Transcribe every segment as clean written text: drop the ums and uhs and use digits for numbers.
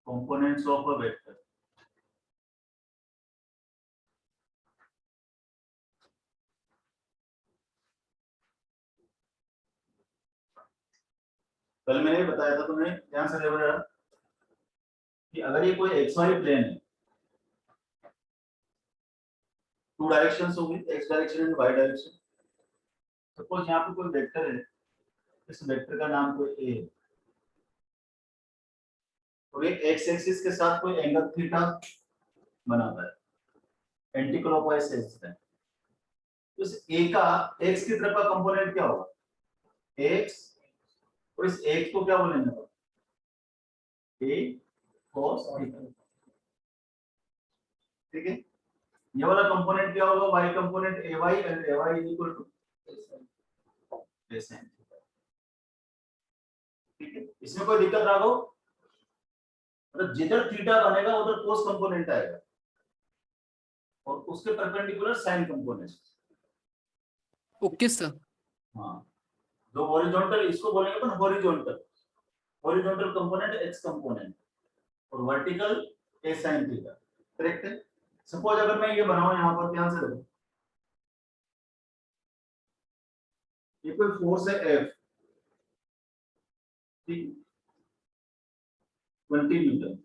components of a vector. कल मैंने बताया था तुम्हें, ध्यान से देखो जरा, कि अगर ये कोई एक्स वाई प्लेन है, टू डायरेक्शंस होंगी, X direction and Y direction. Suppose यहाँ पे कोई वेक्टर है, इस वेक्टर का नाम कोई ए है, तो ये एक्स एक्सिस के साथ कोई एंगल थीटा बनाता है, एंटी क्लॉकवाइज एक्सिस है। तो इस ए का एक्स की तरफ का कंपोनेंट क्या होगा? एक्स, और इस एक्स को क्या बोलेंगे? A cos theta. ठीक है, ये वाला कंपोनेंट क्या होगा? y component ay and ay is equal to sin theta. ठीक है, इसमें कोई दिक्कत ना हो, मतलब जिधर थीटा बनेगा उधर cos कंपोनेंट आएगा और उसके perpendicular sin component. Okay sir. हाँ, जो हॉरिजॉन्टल इसको बोलेंगे अपन horizontal, horizontal component x component और vertical a sin theta. Correct है? सपोज अगर मैं ये बनाऊं, यहां पर ध्यान से देखो, ये कोई फोर्स है F, ठीक, 20 न्यूटन,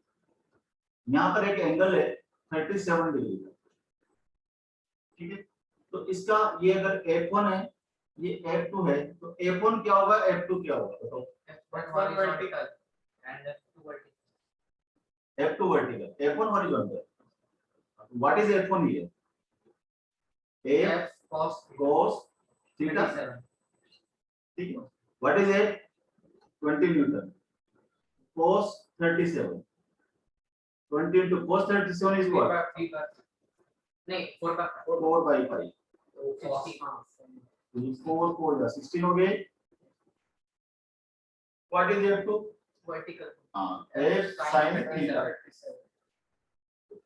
यहाँ पर एक एंगल है 37 डिग्री का। ठीक है, तो इसका ये अगर F1 है, ये F2 है, तो F1 क्या होगा, F2 क्या होगा बताओ? F1 vertical and F2 vertical. F2 vertical, F1 horizontal. What is F1 here? F cos theta. 27. ठीक है, what is F? 20 Newton, cos 37, 20 into cos 37 is what? नहीं 4 का 4 by 5, 4 4 जा 16 हो गए। What is F2? vertical. F sin theta,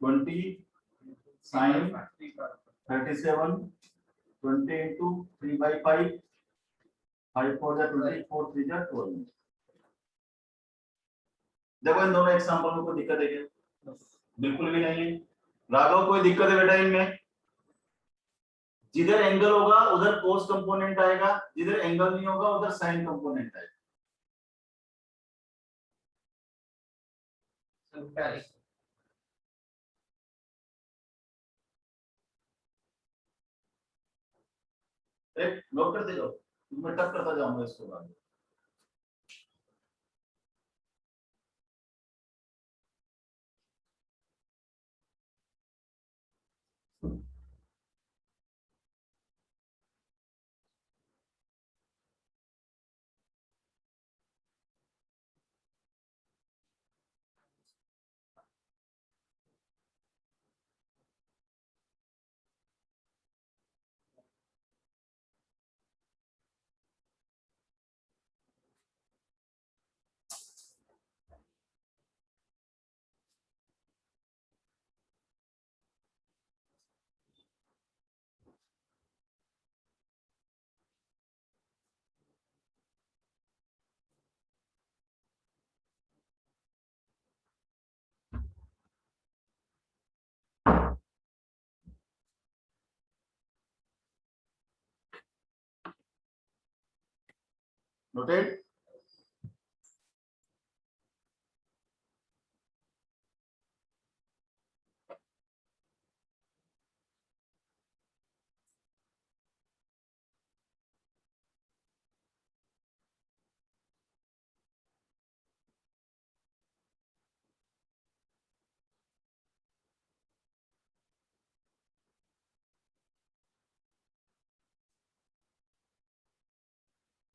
20 sin 37, 20 into 3 by 5, 5 4 जा 24, 3 जा 12। देखो इन दोनों एग्जांपल में कोई दिक्कत है क्या? बिल्कुल भी नहीं है। राघव, कोई दिक्कत है बेटा इनमें? जिधर एंगल होगा उधर cos कंपोनेंट आएगा, जिधर एंगल नहीं होगा उधर sin कंपोनेंट आएगा। एक नोट करते जाओ, मैं टक करता जाऊंगा इसको बाद में। नोटेड?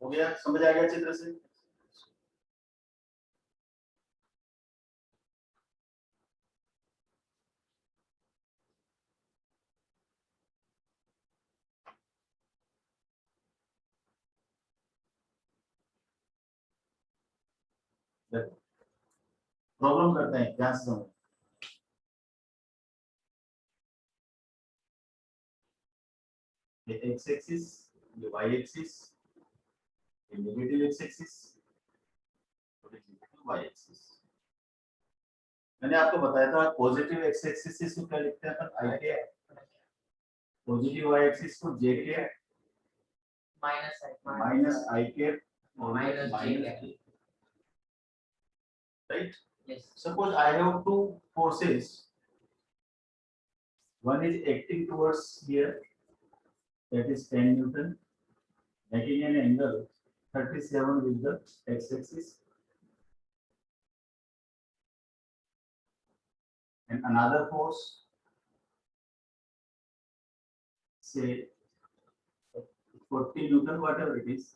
हो गया? समझ आ गया अच्छी तरह से? देखो प्रॉब्लम करते हैं, ध्यान से समझो। ये एक्स एक्सिस, ये वाई एक्सिस, ये नेगेटिव एक्स एक्सिस और ये नेगेटिव वाई एक्सिस। मैंने आपको बताया था पॉजिटिव एक्स एक्सिस को क्या लिखते हैं अपन आई के, पॉजिटिव वाई एक्सिस को जे के माइनस आई के और Minus j माइनस के। के, right? Yes. Suppose I have two forces. One is acting towards here, that is 10 Newton, making an angle 37 with the x-axis, and another force, say 40 Newton, whatever it is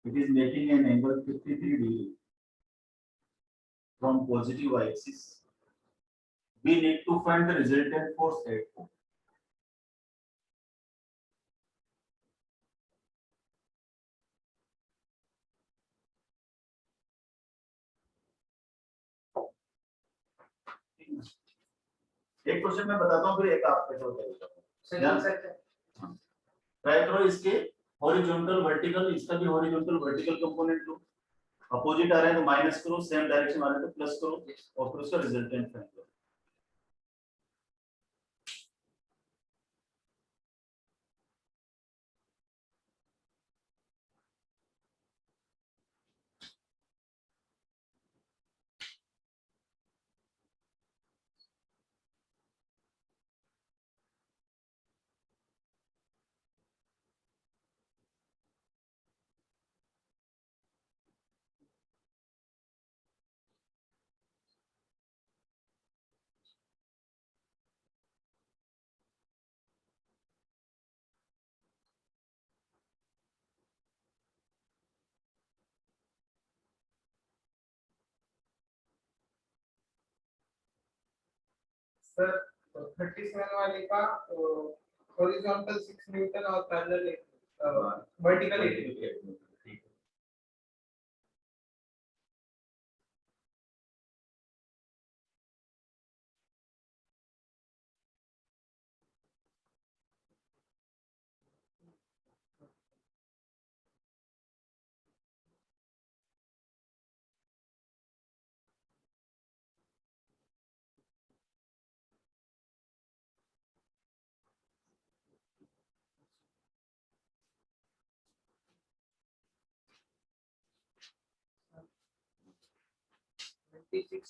making an angle 53 degree from positive y-axis. We need to find the resultant force at O. एक question मैं बताता हूँ, फिर एक आप कैसे So Yeah. you said try करो इसके हॉरिजॉन्टल वर्टिकल, इसका भी हॉरिजॉन्टल वर्टिकल कंपोनेंट लो, अपोजिट आ रहा है तो माइनस करो, सेम डायरेक्शन आ रहा है तो प्लस करो, और फिर उसका रिजल्टेंट फाइंड करो। सर 37 वाले का हॉरिजॉन्टल 6 न्यूटन और parallel vertical 8।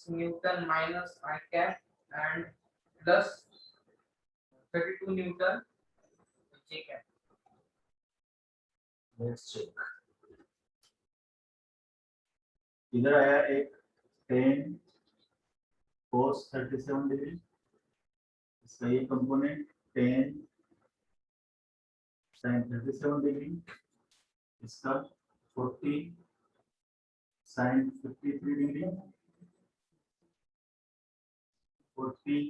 Newton minus I cap and plus 32 Newton J cap. Let's check. इधर आया एक 10 cos 37 डिग्री, इसका ये कंपोनेंट 10 sin 37 डिग्री, इसका 40 sin 53 डिग्री, 40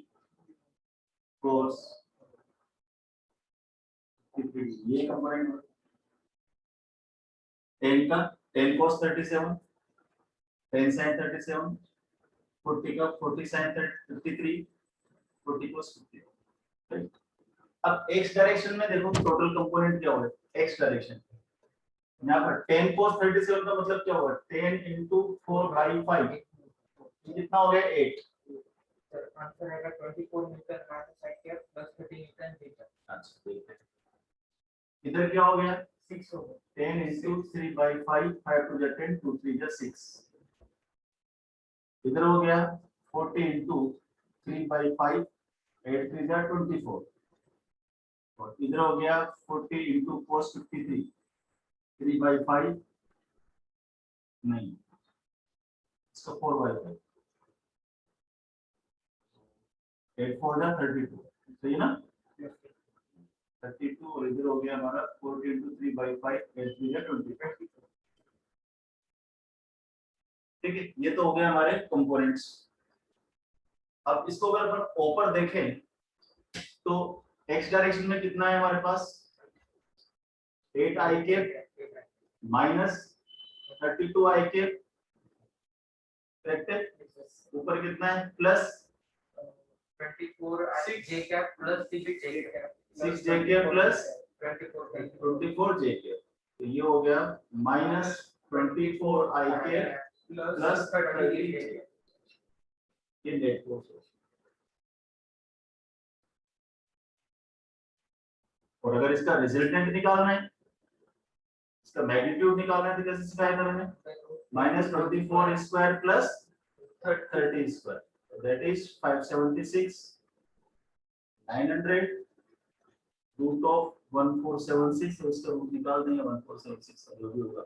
cos 53 डिग्री, ये कंपोनेंट 10 का 10 cos 37, 10 sin 37, 40 का 40 sin 53, 40 cos 53, राइट? अब x डायरेक्शन में देखो टोटल कंपोनेंट क्या होगा, x डायरेक्शन यहाँ पर 10 cos 37 का मतलब क्या होगा, 10 into 4 by 5, कितना हो गया 8। सर आंसर आएगा 24 Newton minus I cap plus 30 Newton J cap. अच्छा ठीक है, इधर क्या हो गया 6 हो गया. 10 into 3 by 5, 5 to the 10, 2 3 the 6, इधर हो गया 40 into 3 by 5, 8 3 the 24, और इधर हो गया 40 into cos 53, 3 by 5 नहीं, इसका 4 by 5, 8 4 the 32, सही ना 32, और इधर हो गया हमारा 40 into 3 by 5, 8 3 the 25, ठीक है, ये तो हो गया हमारे कंपोनेंट्स। अब इसको अगर अपन ऊपर देखें तो x डायरेक्शन में कितना है हमारे पास 8i के माइनस 32i के, करेक्ट है, ऊपर कितना है plus 24 J cap plus 6 J cap. 6j के प्लस 24 24j के, तो ये हो गया माइनस 24i के प्लस 30j, ये नेट फोर्स है। और अगर इसका रिजल्टेंट निकालना है, इसका मैग्नीट्यूड निकालना है तो कैसे सिखाया करेंगे? -24 square plus 30 square, that is 576 900 root of 1476, तो इसका रूट निकाल देंगे 1476 का जो भी होगा।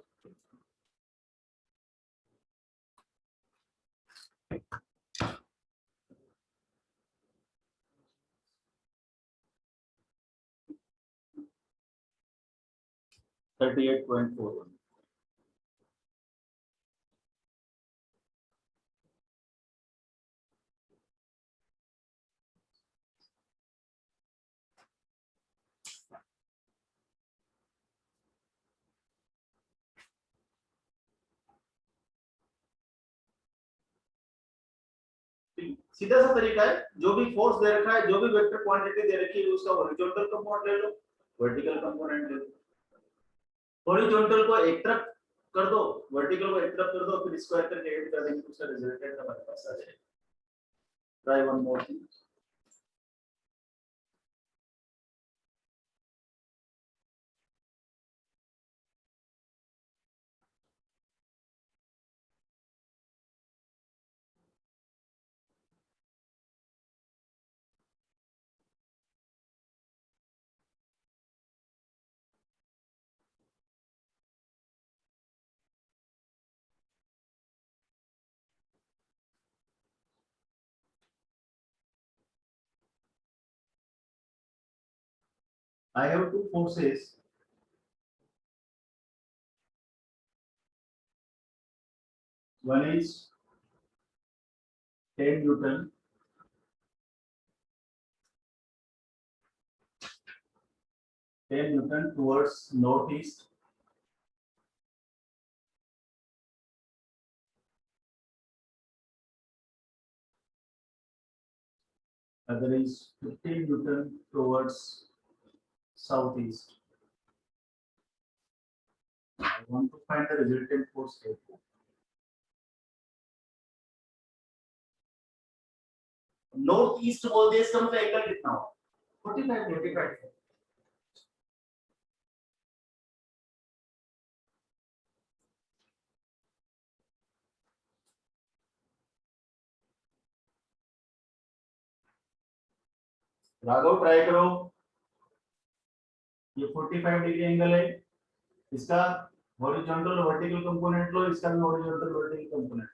$38.41। सीधा सा तरीका है, जो भी फोर्स दे रखा है, जो भी वेक्टर क्वांटिटी दे रखी है, उसका हॉरिजॉन्टल कंपोनेंट ले लो, वर्टिकल कंपोनेंट ले लो। हॉरिजॉन्टल को एक तरफ कर दो, वर्टिकल को एक तरफ कर दो, फिर स्क्वायर करके ऐड कर देंगे तो उसका रिजल्टेंट हमारे पास आ जाएगा। Try one more thing. I have two forces. One is 10 Newton, 10 Newton towards northeast. Other is 15 Newton towards southeast. I want to find the resultant force here. North east बोलते हैं, इसका मतलब एंगल कितना हो? 45। Raghav try करो, ये 45 degree angle है, इसका हॉरिजॉन्टल वर्टिकल कंपोनेंट लो, इसका भी हॉरिजॉन्टल वर्टिकल कंपोनेंट,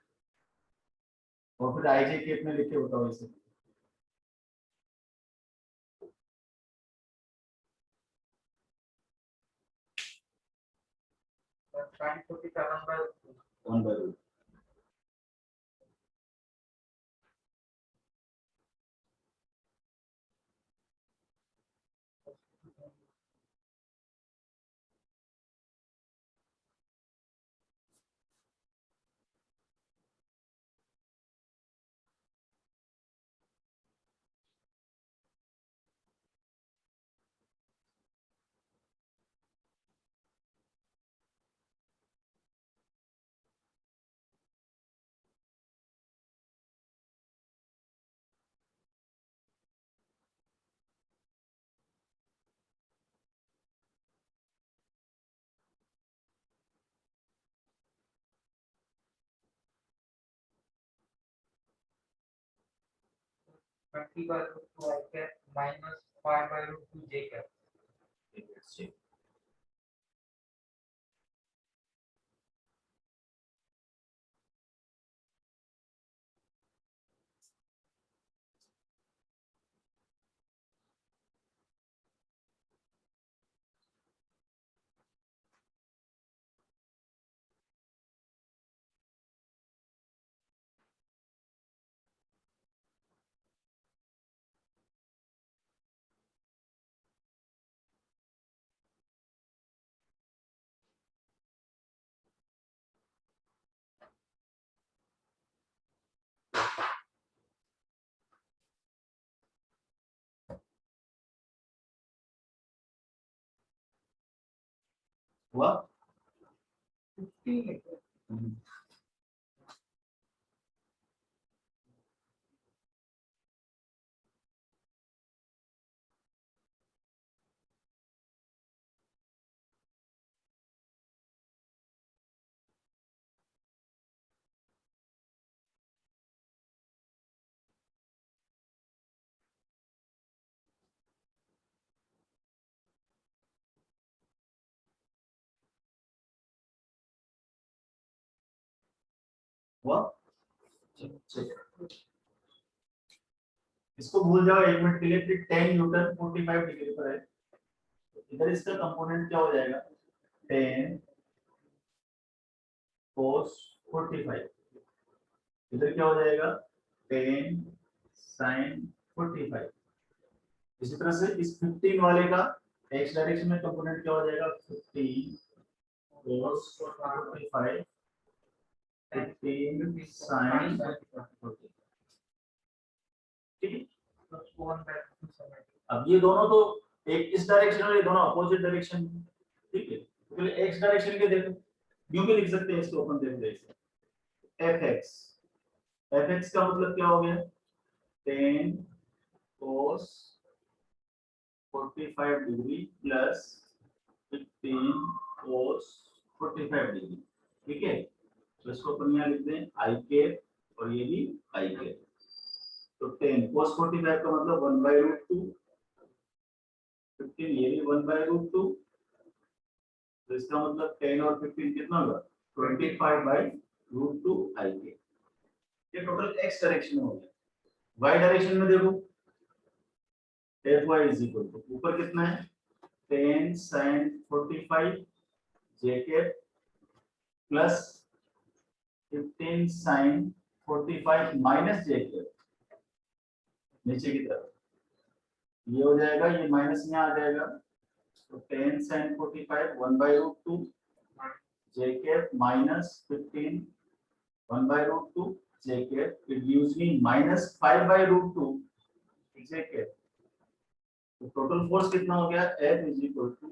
और फिर आईजे केप में लिख के बताओ इसे। Sin 47 by 1 by root। -20 by root 2 I cap minus 5 by root 2 J cap. Let's check। हुआ? 15 है। हुआ? चलो, इसको भूल जाओ 1 मिनट के लिए। फिर 10 न्यूटन 45 डिग्री पर है, तो इधर इसका कंपोनेंट क्या हो जाएगा? 10 cos 45। इधर क्या हो जाएगा? 10 sin 45। इसी तरह से इस 15 वाले का x डायरेक्शन में कंपोनेंट क्या हो जाएगा? 15 cos 45 15 sin 45। ठीक है, अब ये दोनों तो एक इस डायरेक्शन और ये दोनों अपोजिट डायरेक्शन। ठीक है, तो पहले x डायरेक्शन के देखो, यूं भी लिख सकते हैं इसको अपन। देखो ऐसे fx का मतलब क्या हो गया? 10 cos 45 degree plus 15 cos 45 degree. ठीक है, तो इसको अपन यहाँ लिख दें i कैप और ये भी i कैप। तो 10 cos 45 का मतलब 1/√2, 15 ये भी 1/√2, तो इसका मतलब 10 और 15 कितना होगा? 25/√2 i कैप। ये टोटल x डायरेक्शन में हो गया। y डायरेक्शन में देखो fy इज इक्वल टू ऊपर कितना है? 10 sin 45 j cap plus 15 sin 45 minus j cap नीचे की तरफ। ये हो जाएगा, ये माइनस में आ जाएगा, तो 10 sin 45 1/√2 j cap minus 15 1/√2 j cap. It gives me minus 5/√2 j cap. तो टोटल फोर्स कितना हो गया? F इज equal to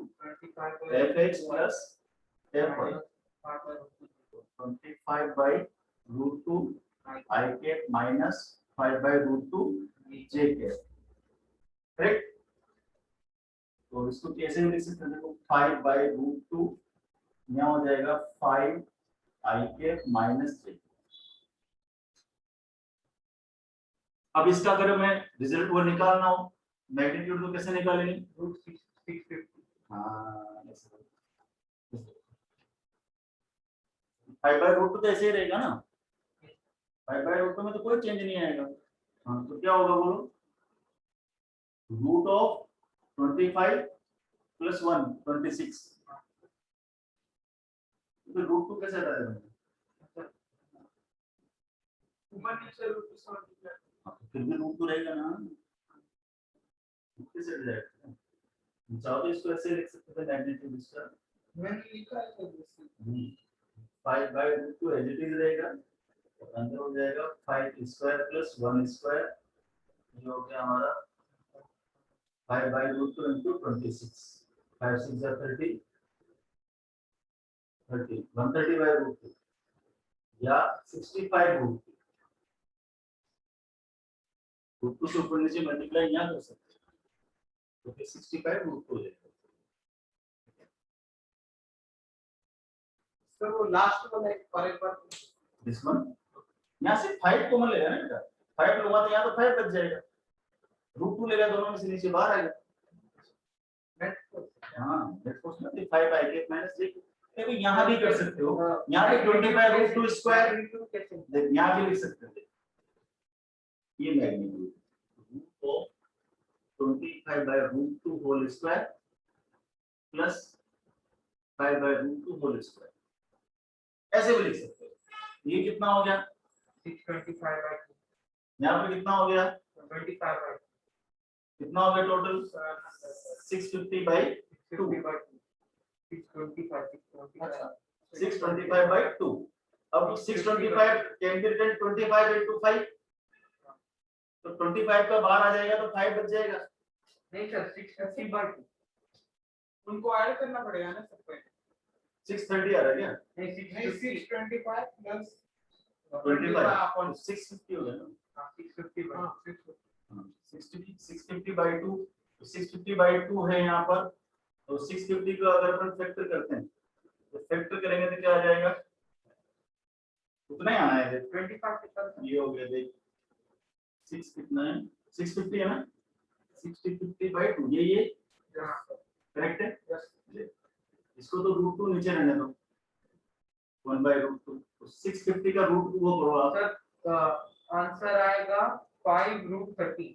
Fx plus Fy 25/√2 I cap minus 5/√2 J cap. Correct? तो इसको कैसे लिख सकते हैं? देखो 5/√2 यहाँ हो जाएगा 5 I कैप माइनस J। अब इसका अगर मैं रिजल्ट वो निकालना हो, मैग्नीट्यूड तो कैसे निकालेंगे? √650। हाँ, 5/√2 तो ऐसे ही रहेगा ना, 5/√2 में तो कोई चेंज नहीं आएगा। हाँ, तो क्या होगा बोलो? √25 प्लस 1 26। तो √2 कैसे आता है? ऊपर नीचे √2 फिर भी √2 रहेगा ना, कैसे हट जाएगा? चाहो तो इसको ऐसे लिख सकते थे, मैग्नीट्यूड इसका मैंने लिखा है तो 5/√2 एज इट इज रहेगा, और अंदर हो जाएगा 5 स्क्वायर प्लस 1 स्क्वायर, जो हो गया हमारा 5/√2 into 26। 5 6 are 30, 130/√2 या 65√2। √2 से ऊपर नीचे मल्टीप्लाई यहाँ कर सकते हैं, तो फिर 65√2 हो जाएगा। सर वो लास्ट वाला एक बार दिस वन यहाँ से 5 कॉमन लेगा ना बेटा, 5 लूंगा तो यहाँ तो 5 बच जाएगा, √2 लेगा दोनों में से नीचे बाहर आएगा। हाँ, नेट फोर्स में 5 I कैप माइनस j। देखो यहाँ भी कर सकते हो, यहाँ पे 25/√2 स्क्वायर देख यहाँ भी लिख सकते हो। ये मैग्नीट्यूड तो 25/√2 whole square plus 5/√2 whole square, ऐसे भी लिख सकते हो। ये कितना हो गया? 625/2 यहाँ पे कितना हो गया? 25/2 कितना हो गया टोटल? 650/2 625/2। अब 625 can be written 25 into 5, तो 25 का बाहर आ जाएगा तो 5 बच जाएगा। नहीं सर 650/2 उनको ऐड करना पड़ेगा ना सब पे। 630 आ रहा है क्या? नहीं नहीं 625 प्लस 25 650 हो गया ना। 650/2 650/2, 650/2 है यहाँ पर, तो 650 को अगर अपन फैक्टर करते हैं तो फैक्टर करेंगे तो क्या आ जाएगा? उतना ही आना है। 25 ये हो गया देख 6 कितना है? 650 है ना, 650/2 ये करेक्ट है। इसको तो √2 नीचे रहने दो, 1/√2 650 का रूट वो करो आप। सर आंसर आएगा 5√30।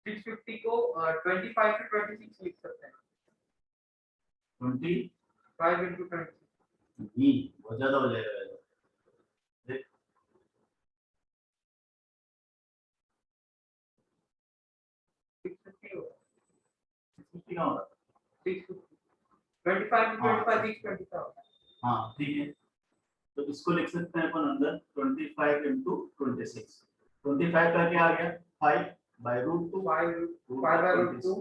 650 को 25 to 26 लिख सकते हैं। 20 5 into 20। भी बहुत ज्यादा हो जाएगा देख 650 होगा। 650 का होगा 650 25 to हाँ। 25 620 का होगा। हाँ ठीक है तो इसको लिख सकते हैं अपन अंदर 25 into 26 25 का क्या आ गया 5/√2 5/√2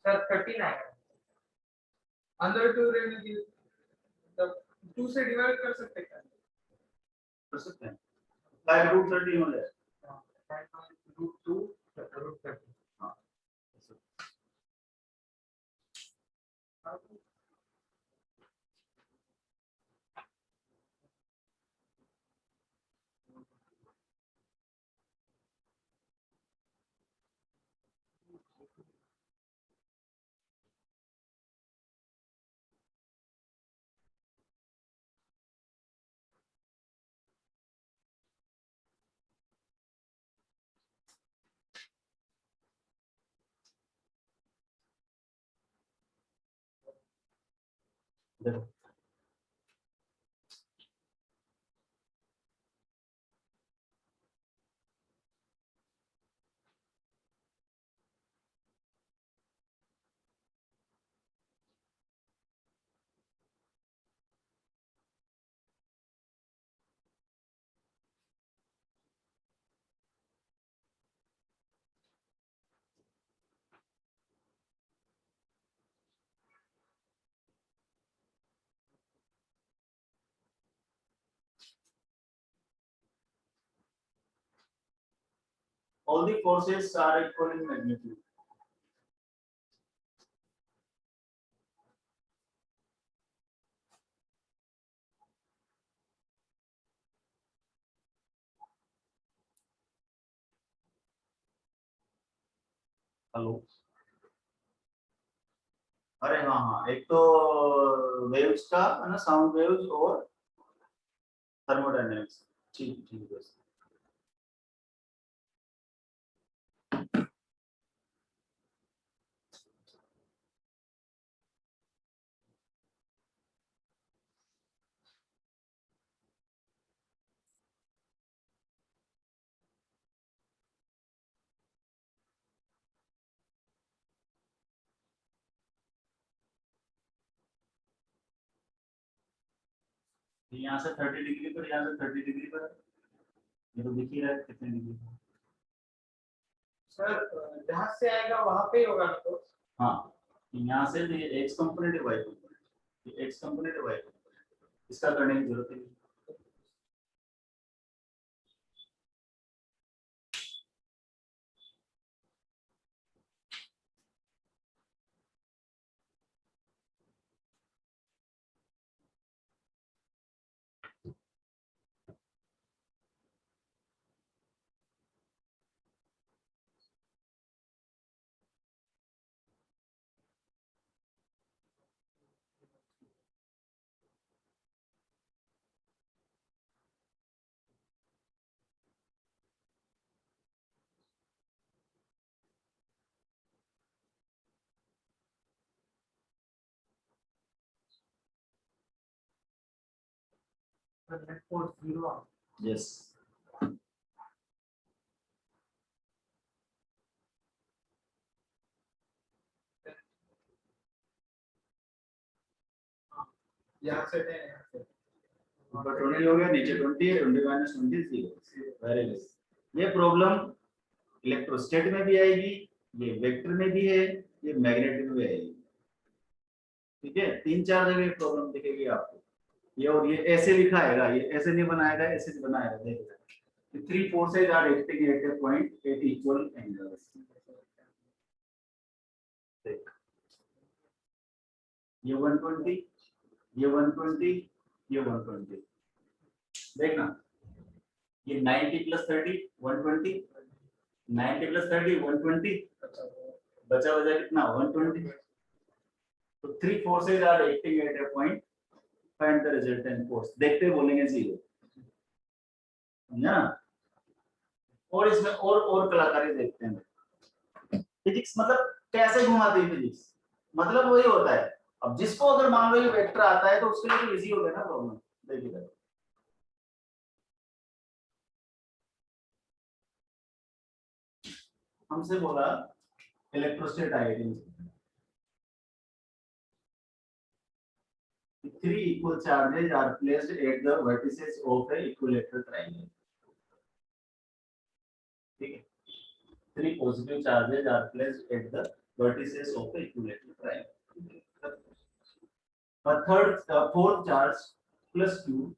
सर 13 आएगा। अंदर 2 रहने दीजिए, तब 2 से डिवाइड कर सकते हैं क्या? कर सकते हैं 5√30 हो जाएगा 5/√2 √30। हाँ देखो all the forces are equal in magnitude hello अरे हाँ हाँ एक तो वेव्स का है ना साउंड वेव्स और थर्मोडायनेमिक्स ठीक है यहाँ से 30 डिग्री पर यहाँ से 30 डिग्री पर ये तो दिख ही रहा है कितने डिग्री सर जहाँ से आएगा वहाँ पे ही होगा ना तो। हाँ यहाँ से ये एक्स कंपोनेंट है वाई कंपोनेंट ये एक्स कंपोनेंट है वाई कंपोनेंट इसका करने की जरूरत नहीं सर नेट फोर्स 0 यस यहाँ से 10 यहाँ से ऊपर 20 हो गया नीचे 20 है 20 माइनस 20 0 वेरी गुड ये प्रॉब्लम इलेक्ट्रोस्टैट में भी आएगी ये वेक्टर में भी है ये मैग्नेट में भी आएगी ठीक है 3-4 जगह प्रॉब्लम दिखेगी आपको ये और ये ऐसे लिखा आएगा ये ऐसे नहीं बनाएगा ऐसे नहीं बनाएगा देखिए the three forces are acting at a point at equal angles देख ये 120 ये 120 ये 120 देखना ये 90 plus 30 120 90 plus 30 120 बचा कितना 120 तो 3 forces are acting at a point, find the resultant force. देखते बोलेंगे 0, समझा ना? और इसमें और कलाकारी देखते हैं। फिजिक्स मतलब कैसे घुमाती है फिजिक्स, मतलब वही होता है। अब जिसको अगर मान लो ये वेक्टर आता है तो उसके लिए तो इजी हो गया ना प्रॉब्लम। देखिए हमसे बोला इलेक्ट्रोस्टेट ideal, 3 equal charges are placed at the vertices of a equilateral triangle. ठीक है, 3 positive charges are placed at the vertices of a equilateral triangle. A fourth charge plus 2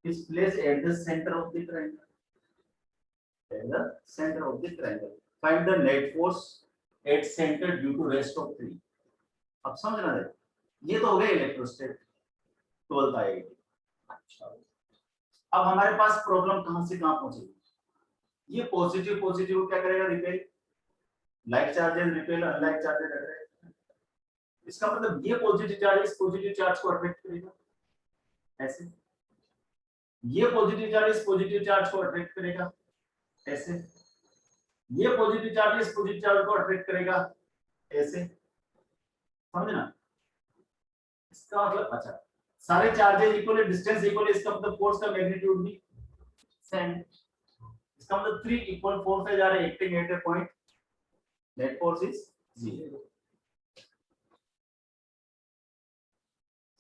is placed at the center of the triangle. At the center of the triangle. Find the net force at center due to rest of 3. अब समझना है, ये तो हो गया इलेक्ट्रोस्टेट 12th आएगी। अच्छा, अब हमारे पास प्रॉब्लम कहां से कहां पहुंचेगी? ये पॉजिटिव पॉजिटिव क्या करेगा? Repel, like charges repel, unlike charges attract. इसका मतलब ये पॉजिटिव चार्ज इस पॉजिटिव चार्ज को अट्रैक्ट करेगा, ऐसे। ये पॉजिटिव चार्ज इस पॉजिटिव चार्ज को अट्रैक्ट करेगा, ऐसे। ये पॉजिटिव चार्ज इस पॉजिटिव चार्ज को अट्रैक्ट करेगा, ऐसे। समझना? इसका मतलब अच्छा, सारे चार्जेस इक्वल है, डिस्टेंस इक्वल है, इसका मतलब फोर्स का मैग्नीट्यूड भी सेम। इसका मतलब 3 equal forces are acting at a point, net force is 0।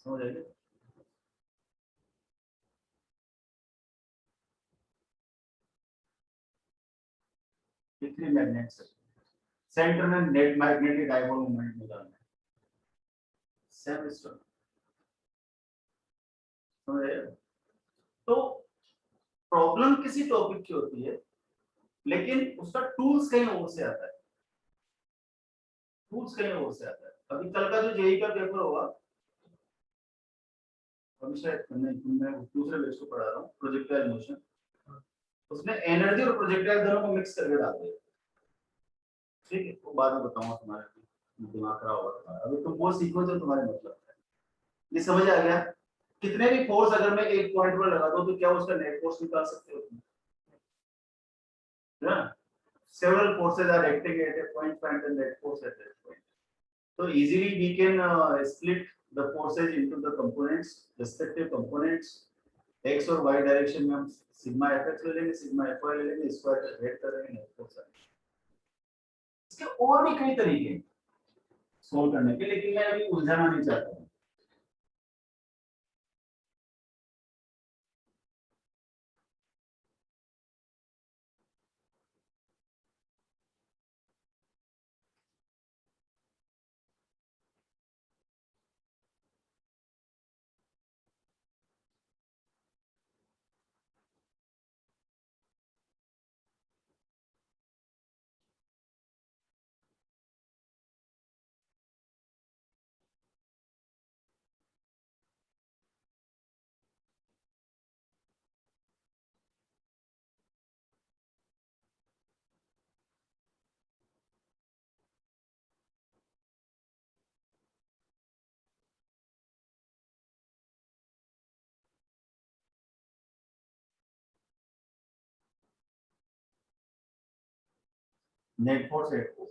समझ आए? कितने मैग्नेट्स सेंटर में नेट मैग्नेटिक डाइपोल मोमेंट निकालना है, सेम स्टोन। समझ आए? तो प्रॉब्लम किसी टॉपिक की होती है, लेकिन उसका टूल्स कहीं और से आता है, टूल्स कहीं और से आता है। अभी कल का जो जेई का पेपर होगा, अभी शायद मैं दूसरे बेस को पढ़ा रहा हूँ, प्रोजेक्टाइल मोशन, उसमें एनर्जी और प्रोजेक्टाइल दोनों को मिक्स करके डाल दिया। ठीक है, वो बाद में बताऊंगा, तुम्हारे दिमाग खराब होगा तुम्हारा। अभी तुम वो सीखो जो तुम्हारे मतलब है। ये समझ आ गया? कितने भी फोर्स अगर मैं एक पॉइंट पर लगा दूं तो क्या उसका नेट फोर्स निकाल सकते हो तुम? ना, several forces are acting at a point, find the net force at that point. So easily we can split the forces into the components, respective components. X और Y डायरेक्शन में हम sigma fx ले लेंगे, sigma fy ले लेंगे, square red कर देंगे, net force आएगा। इसके और भी कई तरीके हैं सोल्व करने के, लेकिन मैं अभी उलझाना नहीं चाहता हूँ। Net force head force.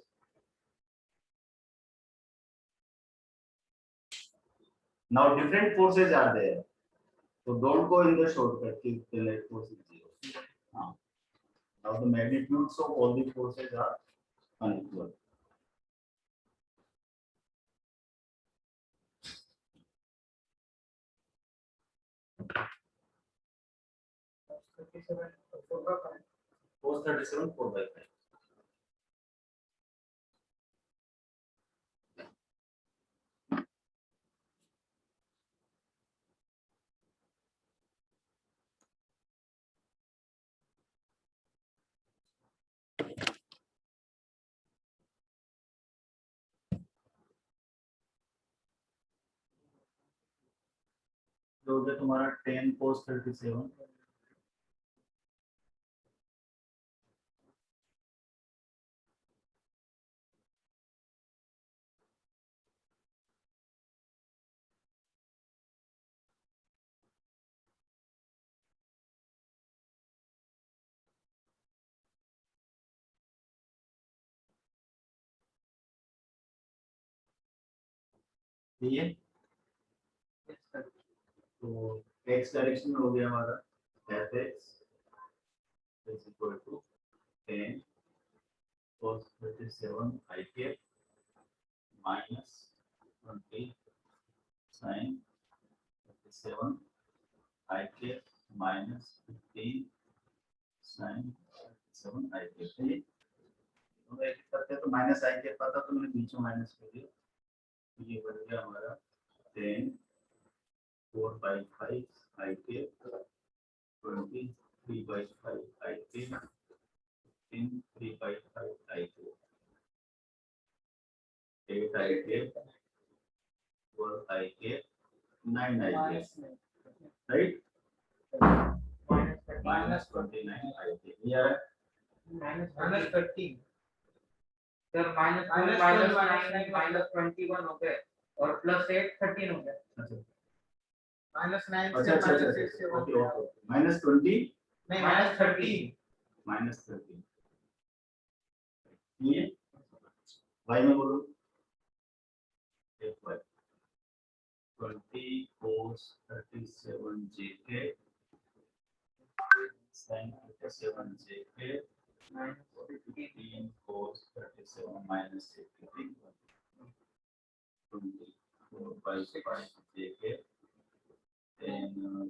Now different forces are there, so don't go in the shortcut. Keep the net force is 0. Now the magnitudes of all the forces are unequal. Cos 37 4/5. जो हो गया तुम्हारा 10 cos 37, ये Yes, sir. तो x direction में हो गया हमारा fx is equal to 10 cos 37 I cap minus 20 sin 37 I cap minus 15 sin 37 I cap है करते तो माइनस आई के पता तो मैंने बीच में माइनस कर दिया तो ये बन गया हमारा 10 4 by 5 I के 20 3 by 5 I के 15 3 by 5 I के 8 I के 12 I के 9 I के राइट Minus -29 I के ये आ रहा है minus 13 sir minus Minus 9 12, minus 21 हो गए और plus 8 13 हो गया. अच्छा minus 9 अच्छा से अच्छा minus अच्छा 8 से ओके ओके -20 नहीं Minus minus 13 -13 ये y में बोलो fy 20 cos 37 jk sin 37 jk minus 15 cos 37 minus 83 24 by 5 jk then 3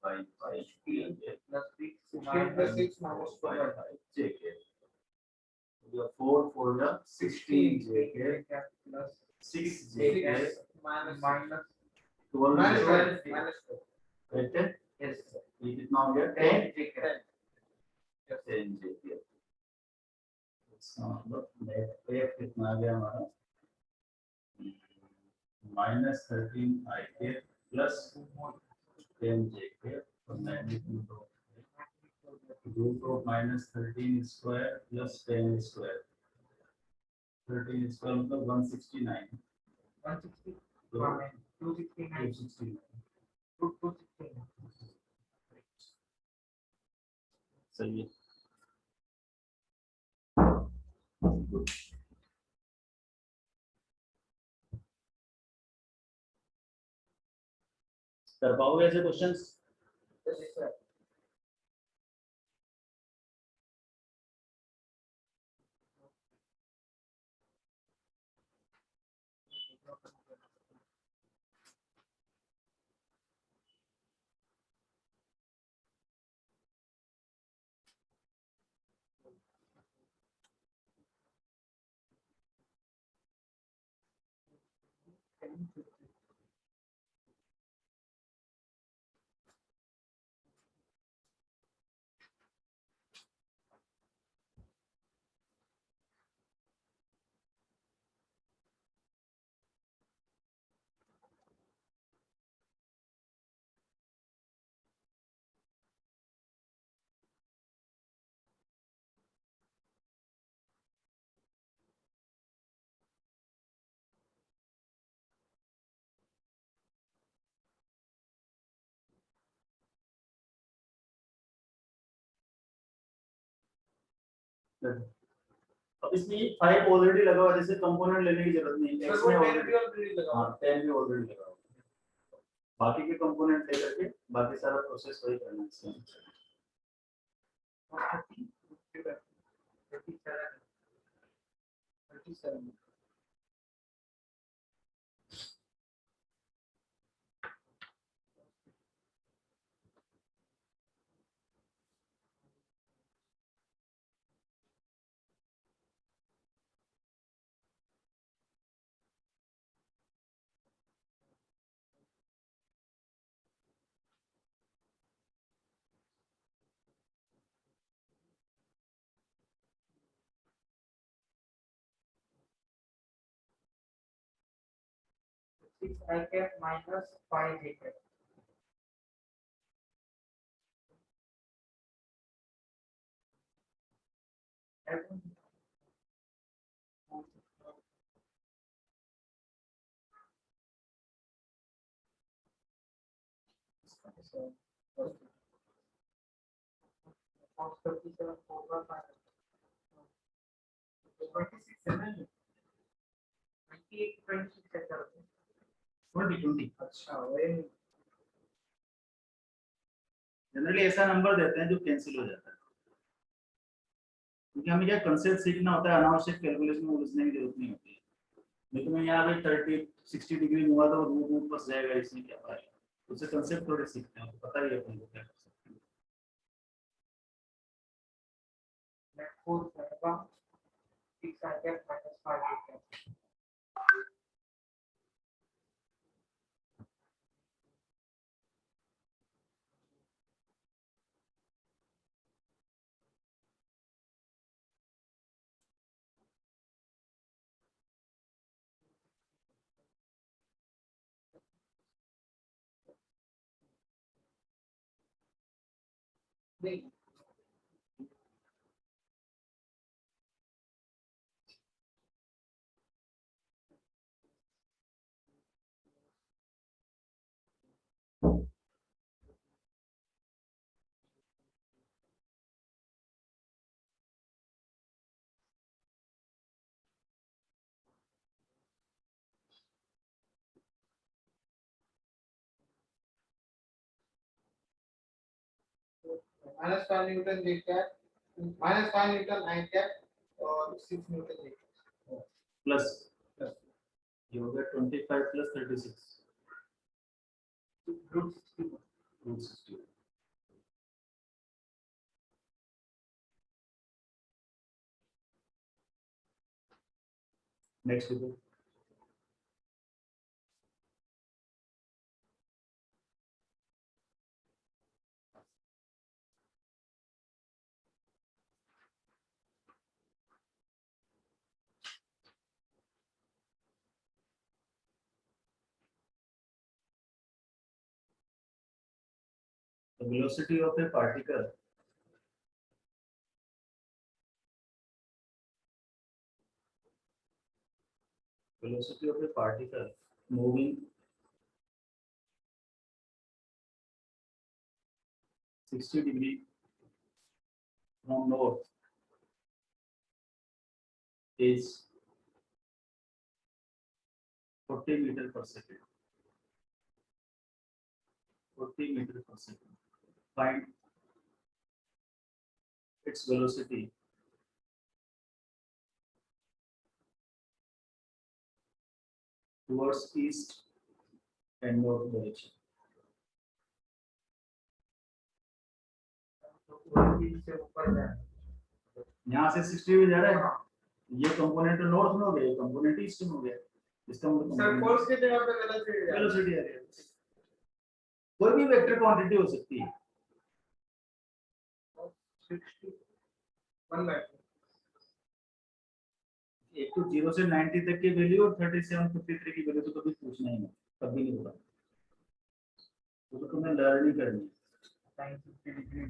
by 5 jk plus 6 16 plus 6 minus 4 by 12 5 jk your 4 for the 16 jk plus 6 jk 6 minus minus 12 minus jk 12 minus 12 कहते हैं yes sir. ये कितना हो गया 10 10 jk इसका मतलब net F कितना आ गया हमारा -13 I के प्लस 10 J के तो magnitude root of -13 square plus 10 square 13 square मतलब 169 160 तो 269 269 269 सही है कर पाओगे ऐसे क्वेश्चंस yes sir. अब इसमें ये 5 ऑलरेडी लगा हुआ है जैसे कंपोनेंट लेने की जरूरत नहीं है सर x वो में 10 ऑलरेडी भी ऑलरेडी लगा हां 10 भी ऑलरेडी लगा हुआ है बाकी के कंपोनेंट लेकर के बाकी सारा प्रोसेस वही करना है इसमें 37 6 I cap minus 5 J cap. Cos 37 over 5. 26 है ना ये? 28 26 ऐसा होता है. 20 अच्छा वही जनरली ऐसा नंबर देते हैं जो कैंसिल हो जाता है, क्योंकि हमें क्या कंसेप्ट सीखना होता है, अनावश्यक कैलकुलेशन में उलझने की जरूरत नहीं होती है। लेकिन मैं यहाँ पे 30-60 डिग्री हुआ तो रूट रूट फंस जाएगा, इसमें क्या फायदा, उससे कंसेप्ट थोड़े सीखते हैं, तो पता ही है अपन को क्या कर सकते हैं। नेट 4 होगा 6 आ गया माइनस 5 आ गया नहीं -5 न्यूटन जे कैप -5 न्यूटन आई कैप और 6 न्यूटन जे कैप प्लस ये हो गया 25 प्लस 36 रूट 60 रूट 60। नेक्स्ट देखो, the velocity of a particle moving 60 degree from north is 40 meter per second. 40 meter per second. Find its velocity towards east and north direction. से ऊपर जाए यहाँ से 60 में जा रहा है, ये कंपोनेंट नॉर्थ में हो गया, ये कंपोनेंट ईस्ट में हो गया, इसका सर मतलब फोर्स की जगह पे वेलोसिटी वेलोसिटी आ गया। कोई भी वेक्टर क्वांटिटी हो सकती है, 60 1 बाय एक तो 0 से 90 तक की वैल्यू और 37 53 की वैल्यू तो कभी पूछना ही नहीं, कभी नहीं होगा, वो तो तुम्हें लर्न ही करनी है। sin 60 degree